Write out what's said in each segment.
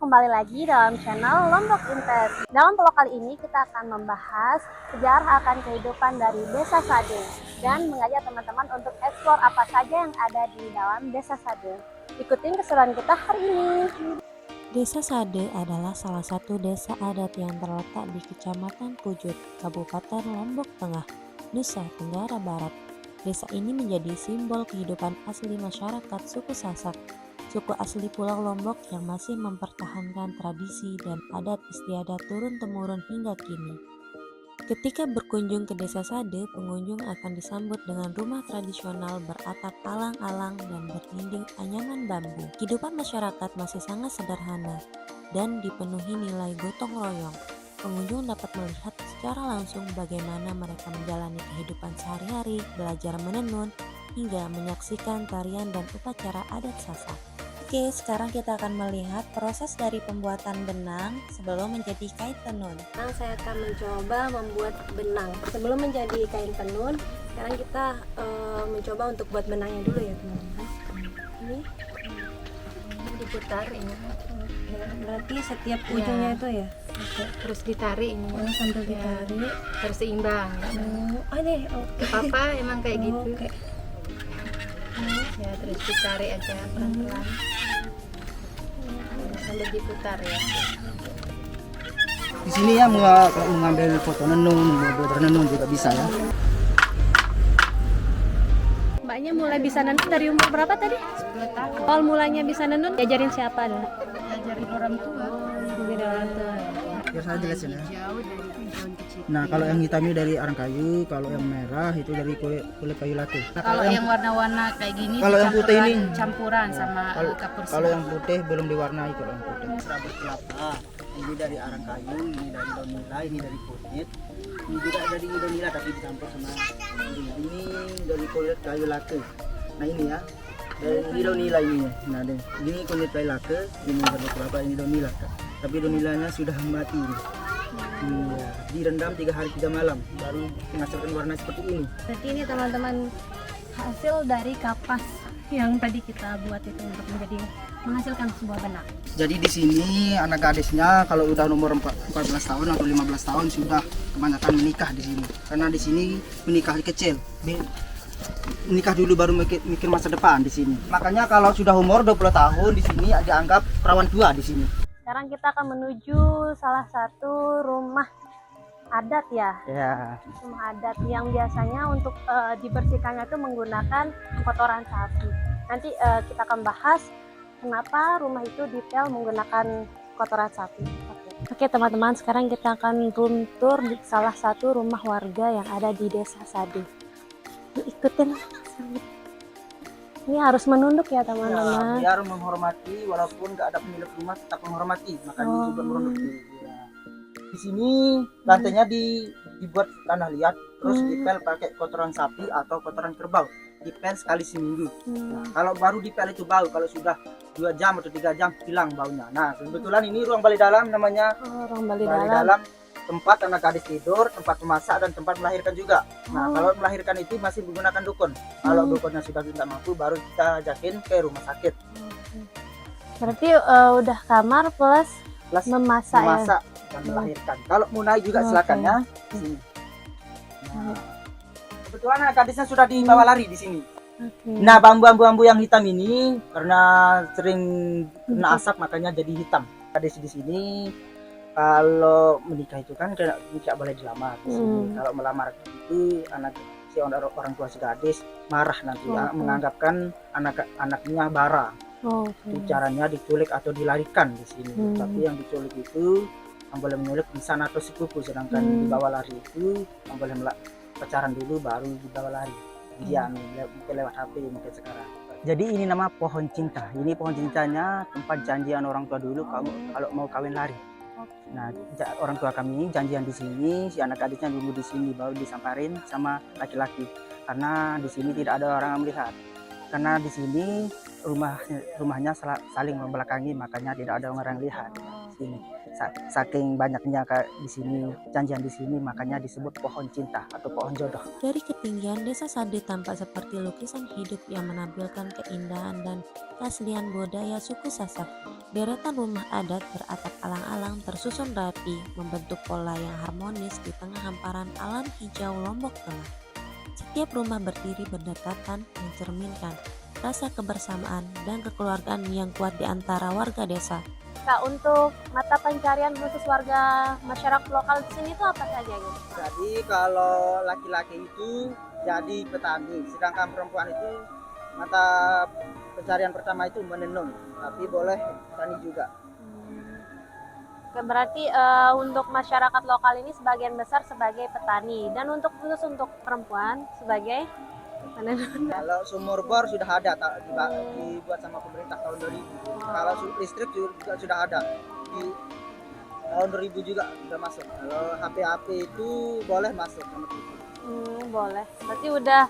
kembali lagi dalam channel Lombok Invest. Dalam vlog kali ini kita akan membahas sejarah akan kehidupan dari Desa Sade dan mengajak teman-teman untuk eksplor apa saja yang ada di dalam Desa Sade. Ikutin keseruan kita hari ini. Desa Sade adalah salah satu desa adat yang terletak di Kecamatan Pujut, Kabupaten Lombok Tengah, Nusa Tenggara Barat. Desa ini menjadi simbol kehidupan asli masyarakat suku Sasak, suku asli Pulau Lombok yang masih mempertahankan tradisi dan adat istiadat turun-temurun hingga kini. Ketika berkunjung ke Desa Sade, pengunjung akan disambut dengan rumah tradisional beratap alang-alang dan berdinding anyaman bambu. Kehidupan masyarakat masih sangat sederhana dan dipenuhi nilai gotong royong. Pengunjung dapat melihat secara langsung bagaimana mereka menjalani kehidupan sehari-hari, belajar menenun, hingga menyaksikan tarian dan upacara adat Sasak. Oke, sekarang kita akan melihat proses dari pembuatan benang sebelum menjadi kain tenun. Sekarang saya akan mencoba membuat benang. Sebelum menjadi kain tenun, sekarang kita mencoba untuk buat benangnya dulu ya teman-teman. Ini diputar ini ya, berarti setiap ujungnya itu ya. terus ditarik ini Sambil ditarik. harus seimbang Ini papa emang kayak gitu Oke. ya, terus ditarik aja pelan-pelan sambil diputar ya. Di sini ya kalau mengambil foto nenun, membuat nenun juga bisa ya. Mbaknya mulai bisa nenun dari umur berapa tadi? 10 tahun Awal mulanya bisa nenun, diajarin siapa dulu? ngajarin orang tua Dari orang tua. Biar saya jelasin ya. jauh dari tahun kecil. Nah, kalau yang hitam ini dari arang kayu, kalau yang merah itu dari kulit kayu latte. Nah, Kalau yang warna-warna kayak gini kalau yang putih ini campuran sama kapur kalau yang putih belum diwarnai, kalau yang putih. Serabut kelapa. Ini dari arang kayu, ini dari daun nila, ini dari kunyit. Ini juga dari daun nila tapi dicampur sama ini dari kulit kayu latte. Nah, ini ya. Dari daun nila ini. Nah, ini kulit kayu latte, ini serabut kelapa, ini daun nila. Tapi daun nilanya sudah mati. Iya, direndam 3 hari 3 malam baru menghasilkan warna seperti ini. Berarti ini teman-teman hasil dari kapas yang tadi kita buat itu untuk menghasilkan sebuah benang. Jadi di sini anak gadisnya kalau udah umur 14 tahun atau 15 tahun sudah kebanyakan menikah di sini. Karena di sini menikah kecil. Menikah dulu baru mikir masa depan di sini. Makanya kalau sudah umur 20 tahun di sini dianggap perawan tua di sini. Sekarang kita akan menuju salah satu rumah adat ya. Ya. Rumah adat yang biasanya untuk dibersihkannya itu menggunakan kotoran sapi. Nanti kita akan bahas kenapa rumah itu detail menggunakan kotoran sapi. Oke teman-teman, sekarang kita akan room tour di salah satu rumah warga yang ada di Desa Sade. Yuk, ikutin. Ini harus menunduk ya teman-teman. Ya, biar menghormati walaupun nggak ada pemilik rumah tetap menghormati, makanya juga menunduk. Ya. Di sini lantainya dibuat tanah liat, terus dipel pakai kotoran sapi atau kotoran kerbau, dipel sekali seminggu. Nah, kalau baru dipel itu bau, kalau sudah 2 jam atau 3 jam hilang baunya. Nah, kebetulan ini ruang bali dalam namanya. Ruang bali Bali dalam. dalam tempat anak gadis tidur, tempat memasak dan tempat melahirkan juga. Nah, kalau melahirkan itu masih menggunakan dukun. Kalau dukunnya sudah tidak mampu, baru kita ajakin ke rumah sakit. Berarti udah kamar plus memasak ya. Memasak dan melahirkan. Kalau mau naik juga silakan ya. Di sini. Nah, kebetulan anak gadisnya sudah dibawa lari di sini. Nah, bambu-bambu yang hitam ini karena sering kena asap makanya jadi hitam. Gadis di sini kalau menikah itu kan tidak boleh dilamar di sini. Kalau melamar itu orang tua si gadis marah nanti, menganggapkan anaknya bara. Caranya diculik atau dilarikan di sini. Tapi yang diculik itu yang boleh menyulik di sana atau sepupu, sedangkan dibawa lari itu yang boleh pacaran dulu baru dibawa lari. Jangan mungkin lewat HP mungkin sekarang. Jadi ini nama pohon cinta. Ini pohon cintanya tempat janjian orang tua dulu kamu kalau mau kawin lari. Nah, orang tua kami janjian di sini, si anak gadisnya dulu di sini baru disamparin sama laki-laki. Karena di sini tidak ada orang yang melihat. Karena di sini rumahnya saling membelakangi, makanya tidak ada orang yang lihat. Sini. Saking banyaknya di sini janjian di sini, makanya disebut pohon cinta atau pohon jodoh. Dari ketinggian, Desa Sade tampak seperti lukisan hidup yang menampilkan keindahan dan keaslian budaya suku Sasak. Deretan rumah adat beratap alang-alang tersusun rapi, membentuk pola yang harmonis di tengah hamparan alam hijau Lombok Tengah. Setiap rumah berdiri berdekatan, mencerminkan rasa kebersamaan dan kekeluargaan yang kuat di antara warga desa. Kak, untuk mata pencarian khusus warga masyarakat lokal di sini itu apa saja gitu? Jadi kalau laki-laki itu jadi petani, sedangkan perempuan itu mata pencarian pertama itu menenun, tapi boleh petani juga. Oke, berarti untuk masyarakat lokal ini sebagian besar sebagai petani, dan untuk khusus untuk perempuan sebagai penenun. Kalau sumur bor sudah ada dibuat sama pemerintah tahun 2000. Kalau listrik juga sudah ada di tahun 2000 juga sudah masuk. Kalau HP itu boleh masuk sama TV. Boleh. Berarti udah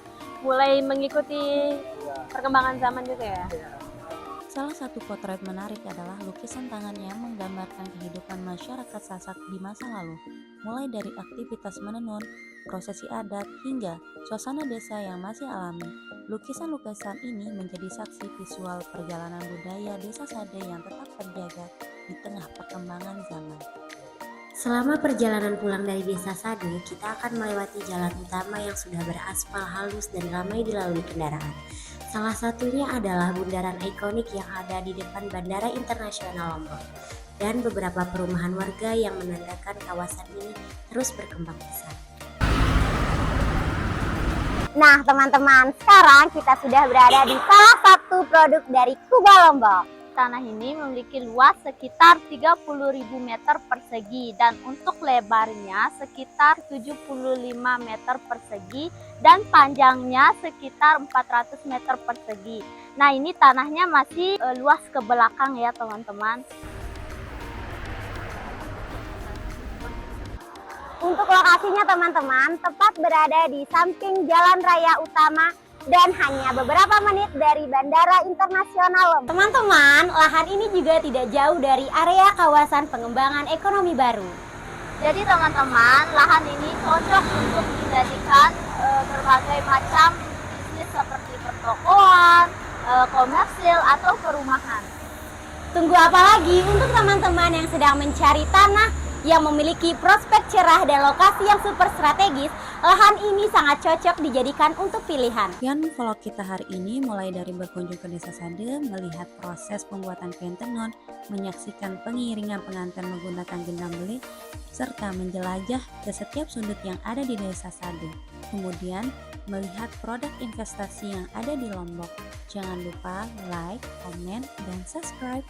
mulai mengikuti perkembangan zaman juga ya. Salah satu potret menarik adalah lukisan tangan yang menggambarkan kehidupan masyarakat Sasak di masa lalu, mulai dari aktivitas menenun, prosesi adat, hingga suasana desa yang masih alami. Lukisan-lukisan ini menjadi saksi visual perjalanan budaya Desa Sade yang tetap terjaga di tengah perkembangan zaman. Selama perjalanan pulang dari Desa Sade, kita akan melewati jalan utama yang sudah beraspal halus dan ramai dilalui kendaraan. Salah satunya adalah bundaran ikonik yang ada di depan Bandara Internasional Lombok, dan beberapa perumahan warga yang menandakan kawasan ini terus berkembang pesat. Nah teman-teman, sekarang kita sudah berada di salah satu produk dari Kuba Lombok. Tanah ini memiliki luas sekitar 30.000 meter persegi dan untuk lebarnya sekitar 75 meter persegi dan panjangnya sekitar 400 meter persegi. Nah, ini tanahnya masih luas ke belakang ya teman-teman. Untuk lokasinya teman-teman, tepat berada di samping jalan raya utama dan hanya beberapa menit dari Bandara Internasional Lombok. Teman-teman, lahan ini juga tidak jauh dari area kawasan pengembangan ekonomi baru. Jadi teman-teman, lahan ini cocok untuk dijadikan berbagai macam bisnis seperti pertokoan, komersil atau perumahan. Tunggu apa lagi untuk teman-teman yang sedang mencari tanah yang memiliki prospek cerah dan lokasi yang super strategis, lahan ini sangat cocok dijadikan untuk pilihan. Sekian vlog kita hari ini, mulai dari berkunjung ke Desa Sade, melihat proses pembuatan kain tenun, menyaksikan pengiringan pengantin menggunakan gendang belik, serta menjelajah ke setiap sudut yang ada di Desa Sade. Kemudian melihat produk investasi yang ada di Lombok. Jangan lupa like, komen, dan subscribe.